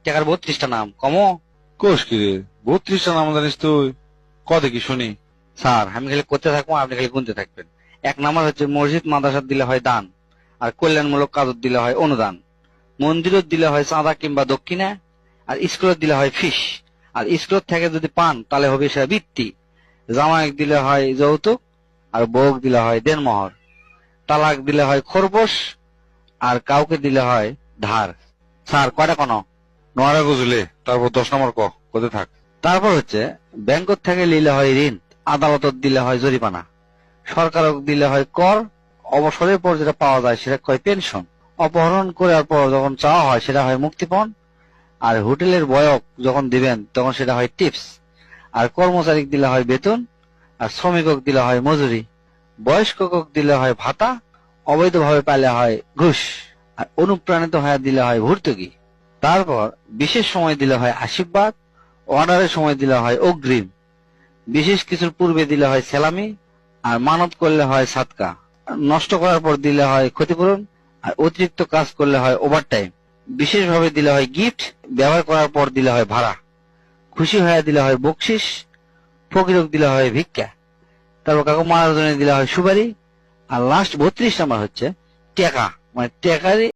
টাকার 32টা নাম কমো। কোষ কি রে, 32টা নাম জানিস তুই? কত কি শুনি। স্যার আমি খালি করতে থাকবো, আপনি খালি গুনতে থাকবেন। 1 নাম্বার হচ্ছে মসজিদ মাদ্রাসা দিলে হয় দান, আর কল্যাণমূলক কাজ দিলে হয় অনুদান, মন্দিরত দিলে হয় চাঁদা কিংবা দক্ষিণা, আর স্কুলত দিলে হয় ফিস, আর স্কুলত থেকে যদি পান তাহলে হবে সে বৃত্তি, জামাইক দিলে হয় যৌতুক, আর বউক দিলে হয় দেনমোহর, তালাক দিলে হয় খরপোশ, আর কাউকে দিলে হয় ধার। স্যার কয়টা কোন? নোয়ারা বুঝলে, তারপর 10 নম্বর কতে থাক। তারপর হচ্ছে ব্যাংকত থেকে নিলে হয় ঋণ, আদালতত দিলে হয় জরিমানা, সরকারক দিলে হয় কর, অবসরের পর যেটা পাওয়া যায় সেটা কয় পেনশন, অপহরণ করার পর যখন চাওয়া হয় সেটা হয় মুক্তিপণ, আর হোটেলের বয়ক যখন দিবেন তখন সেটা হয় টিপস, আর কর্মচারী দিলে হয় বেতন, আর শ্রমিকক দিলে হয় মজুরি, বয়স্কক দিলে হয় ভাতা, অবৈধভাবে পাইলে হয় ঘুষ, আর অনুপ্রাণিত হয়ে দিলে হয় ভর্তুকি। তারপর বিশেষ সময় দিলে হয় আশীর্বাদ, অর্ডারের সময় দিলে হয় অগ্রিম, বিশেষ কিছুর পূর্বে দিলে হয় সেলামি, আর মানত করলে হয় সাদকা, নষ্ট করার পর দিলে হয় ক্ষতিপূরণ, আর অতিরিক্ত কাজ করলে হয় ওভারটাইম, বিশেষভাবে দিলে হয় গিফট, ব্যবহার করার পর দিলে হয় ভাড়া, খুশি হয়ে দিলে হয় বকশিস, ফকিরক দিলে হয় ভিক্ষা, তারপর কাকু মারার জন্য দিলে হয় সুপারি, আর লাস্ট 32 নাম্বার হচ্ছে টাকা, মানে টাকারই